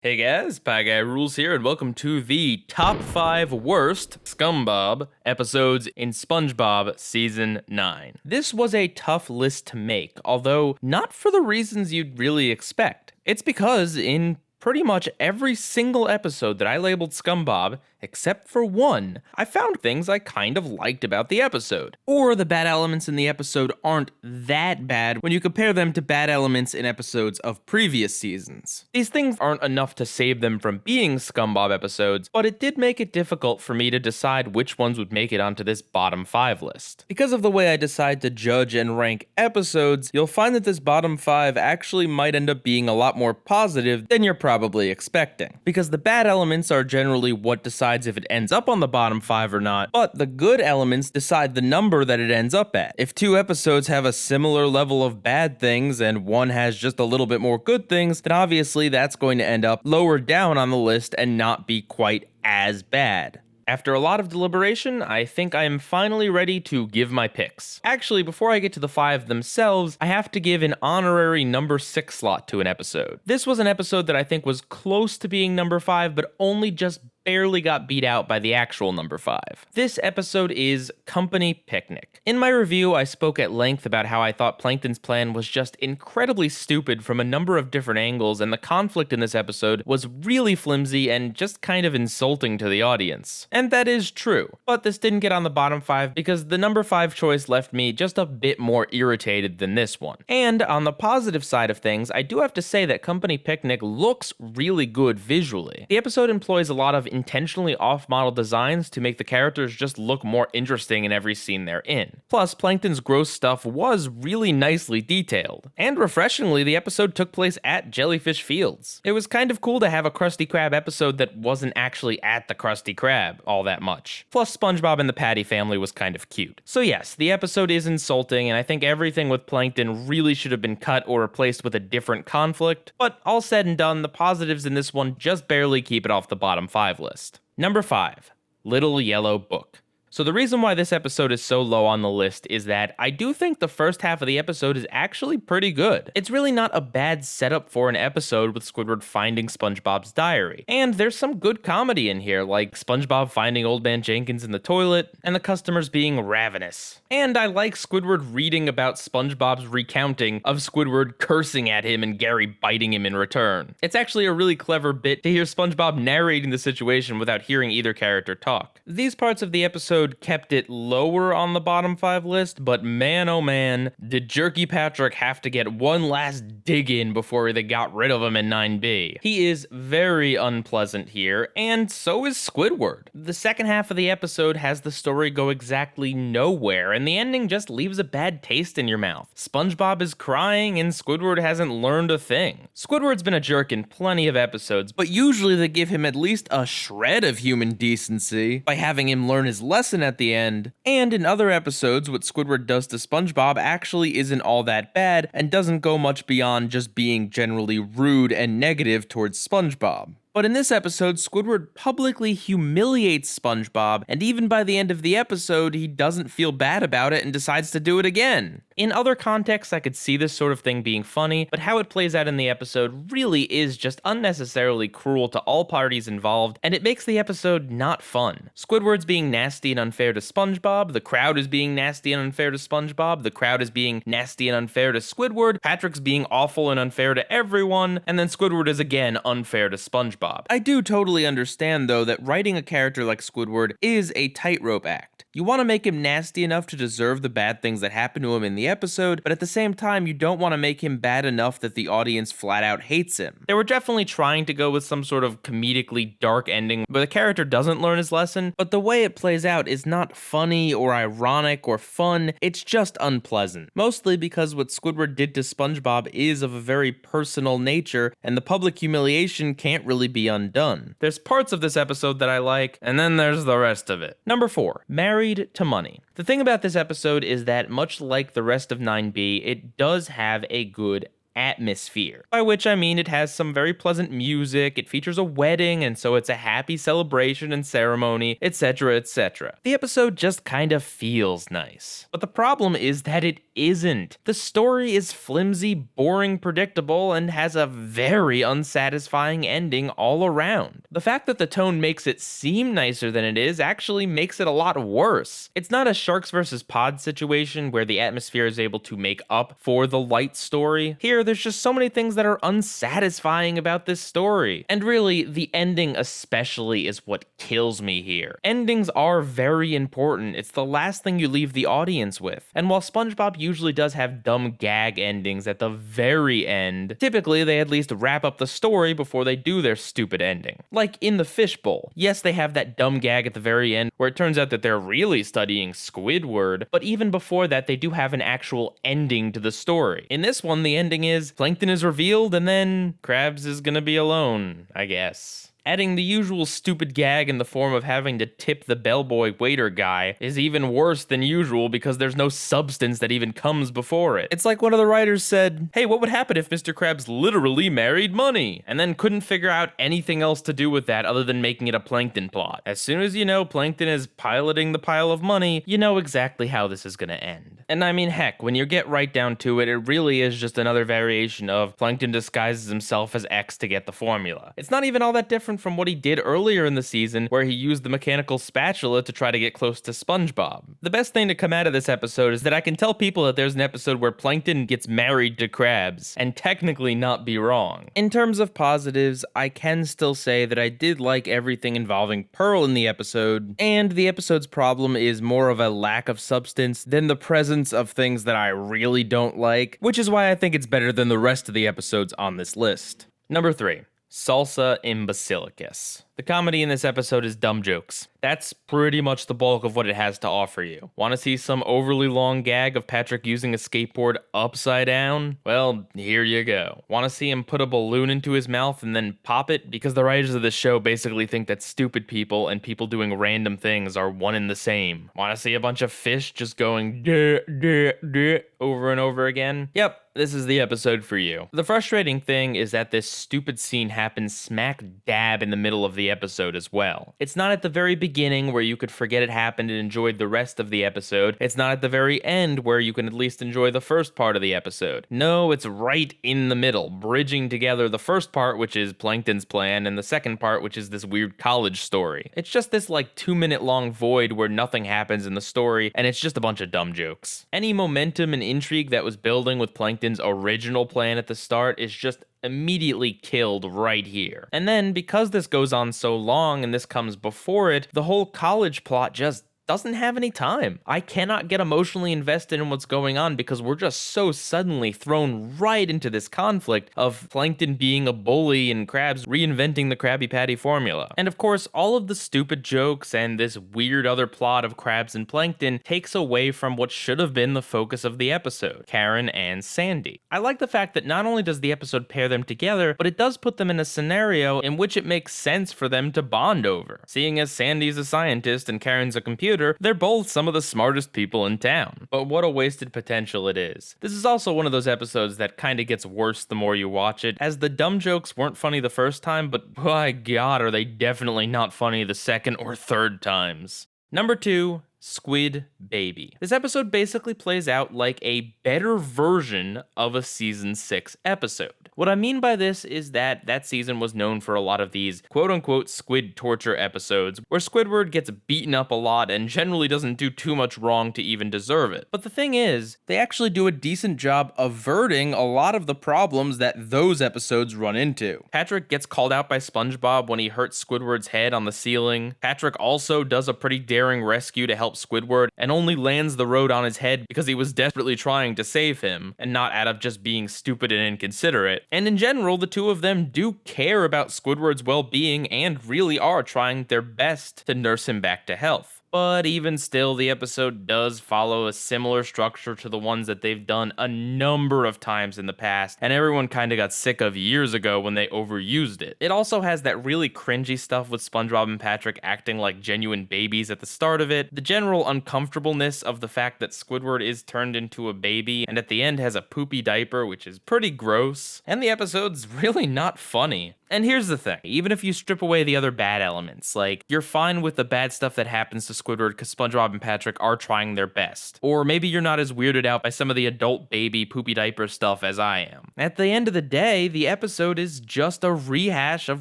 Hey guys, Pie Guy Rules here, and welcome to the top 5 worst SpongeBob episodes in SpongeBob Season 9. This was a tough list to make, although not for the reasons you'd really expect. It's because in pretty much every single episode that I labeled SpongeBob, except for one, I found things I kind of liked about the episode. Or the bad elements in the episode aren't that bad when you compare them to bad elements in episodes of previous seasons. These things aren't enough to save them from being SpongeBob episodes, but it did make it difficult for me to decide which ones would make it onto this bottom 5 list. Because of the way I decide to judge and rank episodes, you'll find that this bottom 5 actually might end up being a lot more positive than you're probably expecting. Because the bad elements are generally what decides if it ends up on the bottom 5 or not, but the good elements decide the number that it ends up at. If 2 episodes have a similar level of bad things and one has just a little bit more good things, then obviously that's going to end up lower down on the list and not be quite as bad. After a lot of deliberation, I think I am finally ready to give my picks. Actually, before I get to the 5 themselves, I have to give an honorary number 6 slot to an episode. This was an episode that I think was close to being number 5, but only just barely got beat out by the actual number 5. This episode is Company Picnic. In my review, I spoke at length about how I thought Plankton's plan was just incredibly stupid from a number of different angles, and the conflict in this episode was really flimsy and just kind of insulting to the audience. And that is true, but this didn't get on the bottom 5 because the number 5 choice left me just a bit more irritated than this one. And on the positive side of things, I do have to say that Company Picnic looks really good visually. The episode employs a lot of intentionally off-model designs to make the characters just look more interesting in every scene they're in. Plus, Plankton's gross stuff was really nicely detailed. And refreshingly, the episode took place at Jellyfish Fields. It was kind of cool to have a Krusty Krab episode that wasn't actually at the Krusty Krab all that much. Plus, SpongeBob and the Patty family was kind of cute. So yes, the episode is insulting, and I think everything with Plankton really should have been cut or replaced with a different conflict, but all said and done, the positives in this one just barely keep it off the bottom 5 list. Number 5, Little Yellow Book. So the reason why this episode is so low on the list is that I do think the first half of the episode is actually pretty good. It's really not a bad setup for an episode with Squidward finding SpongeBob's diary. And there's some good comedy in here, like SpongeBob finding Old Man Jenkins in the toilet, and the customers being ravenous. And I like Squidward reading about SpongeBob's recounting of Squidward cursing at him and Gary biting him in return. It's actually a really clever bit to hear SpongeBob narrating the situation without hearing either character talk. These parts of the episode kept it lower on the bottom 5 list, but man oh man, did Jerky Patrick have to get one last dig in before they got rid of him in 9B. He is very unpleasant here, and so is Squidward. The second half of the episode has the story go exactly nowhere, and the ending just leaves a bad taste in your mouth. SpongeBob is crying, and Squidward hasn't learned a thing. Squidward's been a jerk in plenty of episodes, but usually they give him at least a shred of human decency by having him learn his lesson at the end. And in other episodes, what Squidward does to SpongeBob actually isn't all that bad and doesn't go much beyond just being generally rude and negative towards SpongeBob. But in this episode, Squidward publicly humiliates SpongeBob, and even by the end of the episode, he doesn't feel bad about it and decides to do it again. In other contexts, I could see this sort of thing being funny, but how it plays out in the episode really is just unnecessarily cruel to all parties involved, and it makes the episode not fun. Squidward's being nasty and unfair to SpongeBob, the crowd is being nasty and unfair to SpongeBob, the crowd is being nasty and unfair to Squidward, Patrick's being awful and unfair to everyone, and then Squidward is again unfair to SpongeBob. I do totally understand, though, that writing a character like Squidward is a tightrope act. You want to make him nasty enough to deserve the bad things that happen to him in the episode, but at the same time, you don't want to make him bad enough that the audience flat out hates him. They were definitely trying to go with some sort of comedically dark ending where the character doesn't learn his lesson, but the way it plays out is not funny or ironic or fun, it's just unpleasant. Mostly because what Squidward did to SpongeBob is of a very personal nature, and the public humiliation can't really be undone. There's parts of this episode that I like, and then there's the rest of it. Number 4, Married to Money. The thing about this episode is that much like the rest of 9B, it does have a good atmosphere, by which I mean it has some very pleasant music, it features a wedding, and so it's a happy celebration and ceremony, etc., etc. The episode just kind of feels nice. But the problem is that it isn't. The story is flimsy, boring, predictable, and has a very unsatisfying ending all around. The fact that the tone makes it seem nicer than it is actually makes it a lot worse. It's not a Sharks vs. Pod situation where the atmosphere is able to make up for the light story. Here, there's just so many things that are unsatisfying about this story. And really, the ending especially is what kills me here. Endings are very important. It's the last thing you leave the audience with. And while SpongeBob usually does have dumb gag endings at the very end, typically they at least wrap up the story before they do their stupid ending. Like in The Fishbowl. Yes, they have that dumb gag at the very end where it turns out that they're really studying Squidward, but even before that, they do have an actual ending to the story. In this one, the ending is Plankton is revealed and then Krabs is gonna be alone, I guess. Adding the usual stupid gag in the form of having to tip the bellboy waiter guy is even worse than usual because there's no substance that even comes before it. It's like one of the writers said, hey, what would happen if Mr. Krabs literally married money? And then couldn't figure out anything else to do with that other than making it a Plankton plot. As soon as you know Plankton is piloting the pile of money, you know exactly how this is gonna end. And I mean, heck, when you get right down to it, it really is just another variation of Plankton disguises himself as X to get the formula. It's not even all that different from what he did earlier in the season where he used the mechanical spatula to try to get close to SpongeBob. The best thing to come out of this episode is that I can tell people that there's an episode where Plankton gets married to Krabs, and technically not be wrong. In terms of positives, I can still say that I did like everything involving Pearl in the episode, and the episode's problem is more of a lack of substance than the presence of things that I really don't like, which is why I think it's better than the rest of the episodes on this list. Number 3. Salsa Imbecilicus. The comedy in this episode is dumb jokes. That's pretty much the bulk of what it has to offer you. Want to see some overly long gag of Patrick using a skateboard upside down? Well, here you go. Want to see him put a balloon into his mouth and then pop it? Because the writers of the show basically think that stupid people and people doing random things are one and the same. Want to see a bunch of fish just going duh, duh, duh, over and over again? Yep, this is the episode for you. The frustrating thing is that this stupid scene happens smack dab in the middle of the episode as well. It's not at the very beginning where you could forget it happened and enjoy the rest of the episode. It's not at the very end where you can at least enjoy the first part of the episode. No, it's right in the middle, bridging together the first part, which is Plankton's plan, and the second part, which is this weird college story. It's just this like 2-minute long void where nothing happens in the story, and it's just a bunch of dumb jokes. Any momentum and intrigue that was building with Plankton's original plan at the start is just immediately killed right here. And then, because this goes on so long and this comes before it, the whole college plot just doesn't have any time. I cannot get emotionally invested in what's going on because we're just so suddenly thrown right into this conflict of Plankton being a bully and Krabs reinventing the Krabby Patty formula. And of course, all of the stupid jokes and this weird other plot of Krabs and Plankton takes away from what should have been the focus of the episode, Karen and Sandy. I like the fact that not only does the episode pair them together, but it does put them in a scenario in which it makes sense for them to bond over. Seeing as Sandy's a scientist and Karen's a computer, they're both some of the smartest people in town. But what a wasted potential it is. This is also one of those episodes that kinda gets worse the more you watch it, as the dumb jokes weren't funny the first time, but by God are they definitely not funny the second or third times. Number 2, Squid Baby. This episode basically plays out like a better version of a season 6 episode. What I mean by this is that that season was known for a lot of these quote-unquote squid torture episodes, where Squidward gets beaten up a lot and generally doesn't do too much wrong to even deserve it. But the thing is, they actually do a decent job averting a lot of the problems that those episodes run into. Patrick gets called out by SpongeBob when he hurts Squidward's head on the ceiling. Patrick also does a pretty daring rescue to help Squidward and only lands the road on his head because he was desperately trying to save him and not out of just being stupid and inconsiderate. And in general, the two of them do care about Squidward's well-being and really are trying their best to nurse him back to health. But even still, the episode does follow a similar structure to the ones that they've done a number of times in the past, and everyone kind of got sick of years ago when they overused it. It also has that really cringy stuff with SpongeBob and Patrick acting like genuine babies at the start of it, the general uncomfortableness of the fact that Squidward is turned into a baby, and at the end has a poopy diaper, which is pretty gross, and the episode's really not funny. And here's the thing, even if you strip away the other bad elements, like, you're fine with the bad stuff that happens to Squidward because SpongeBob and Patrick are trying their best. Or maybe you're not as weirded out by some of the adult baby poopy diaper stuff as I am. At the end of the day, the episode is just a rehash of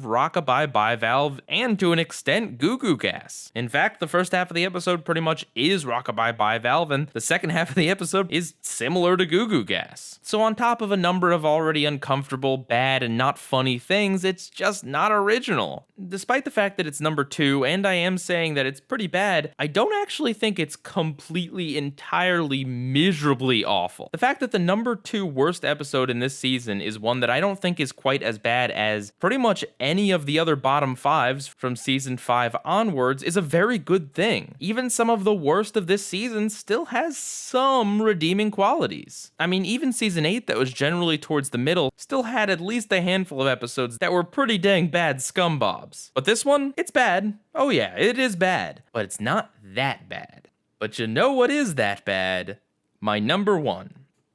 Rockabye Bivalve and to an extent Goo Goo Gas. In fact, the first half of the episode pretty much is Rockabye Bivalve, and the second half of the episode is similar to Goo Goo Gas. So on top of a number of already uncomfortable, bad, and not funny things, it's just not original. Despite the fact that it's number 2, and I am saying that it's pretty bad, I don't actually think it's completely, entirely, miserably awful. The fact that the number 2 worst episode in this season is one that I don't think is quite as bad as pretty much any of the other bottom 5s from season 5 onwards is a very good thing. Even some of the worst of this season still has some redeeming qualities. I mean, even season 8 that was generally towards the middle still had at least a handful of episodes that were pretty dang bad scumbobs. But this one, it's bad. Oh yeah, it is bad. But it's not that bad. But you know what is that bad? My number 1.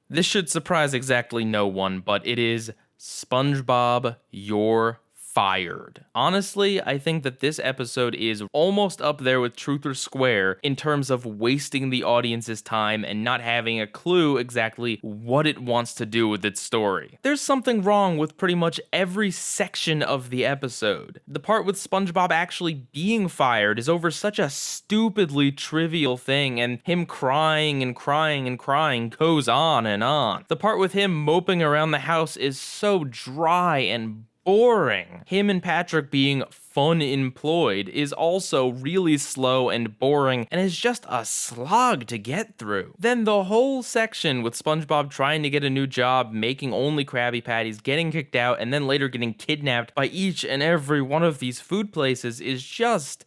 This should surprise exactly no one, but it is SpongeBob, You're Fired. Honestly, I think that this episode is almost up there with Truth or Square in terms of wasting the audience's time and not having a clue exactly what it wants to do with its story. There's something wrong with pretty much every section of the episode. The part with SpongeBob actually being fired is over such a stupidly trivial thing, and him crying and crying and crying goes on and on. The part with him moping around the house is so dry and boring. Him and Patrick being fun employed is also really slow and boring and is just a slog to get through. Then the whole section with SpongeBob trying to get a new job, making only Krabby Patties, getting kicked out, and then later getting kidnapped by each and every one of these food places is just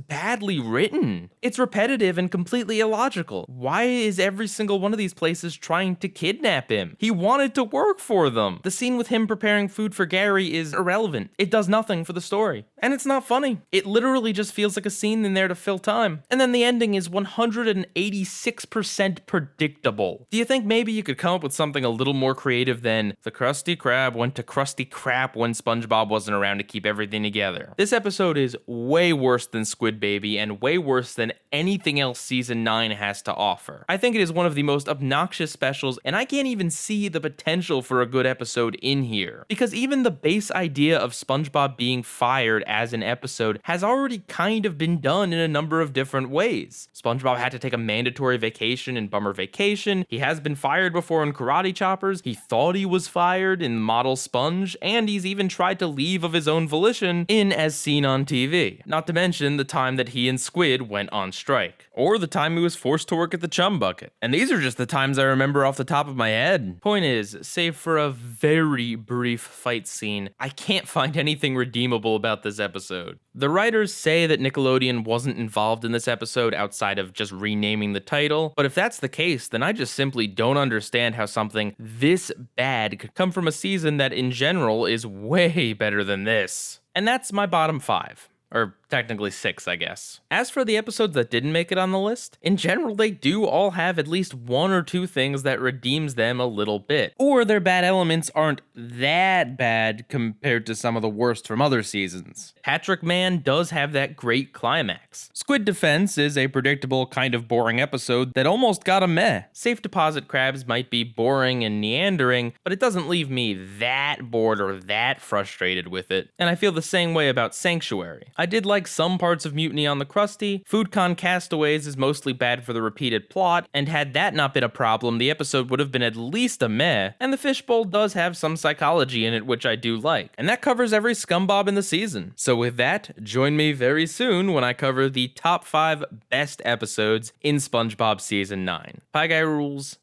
badly written. It's repetitive and completely illogical. Why is every single one of these places trying to kidnap him? He wanted to work for them. The scene with him preparing food for Gary is irrelevant. It does nothing for the story. And it's not funny. It literally just feels like a scene in there to fill time. And then the ending is 186% predictable. Do you think maybe you could come up with something a little more creative than the Krusty Krab went to Krusty Krap when SpongeBob wasn't around to keep everything together? This episode is way worse than Squid Baby and way worse than anything else season 9 has to offer. I think it is one of the most obnoxious specials, and I can't even see the potential for a good episode in here. Because even the base idea of SpongeBob being fired as an episode has already kind of been done in a number of different ways. SpongeBob had to take a mandatory vacation in Bummer Vacation, he has been fired before in Karate Choppers, he thought he was fired in Model Sponge, and he's even tried to leave of his own volition in As Seen on TV. Not to mention the time that he and Squid went on strike. Or the time he was forced to work at the Chum Bucket. And these are just the times I remember off the top of my head. Point is, save for a very brief fight scene, I can't find anything redeemable about this episode. The writers say that Nickelodeon wasn't involved in this episode outside of just renaming the title, but if that's the case, then I just simply don't understand how something this bad could come from a season that in general is way better than this. And that's my bottom 5. Or technically 6, I guess. As for the episodes that didn't make it on the list, in general, they do all have at least 1 or 2 things that redeems them a little bit. Or their bad elements aren't that bad compared to some of the worst from other seasons. Patrick Man does have that great climax. Squid Defense is a predictable, kind of boring episode that almost got a meh. Safe Deposit Crabs might be boring and meandering, but it doesn't leave me that bored or that frustrated with it. And I feel the same way about Sanctuary. I did like some parts of Mutiny on the Krusty. FoodCon Castaways is mostly bad for the repeated plot, and had that not been a problem, the episode would have been at least a meh. And the Fishbowl does have some psychology in it, which I do like. And that covers every scumbob in the season. So with that, join me very soon when I cover the top 5 best episodes in SpongeBob Season 9. Pie Guy rules.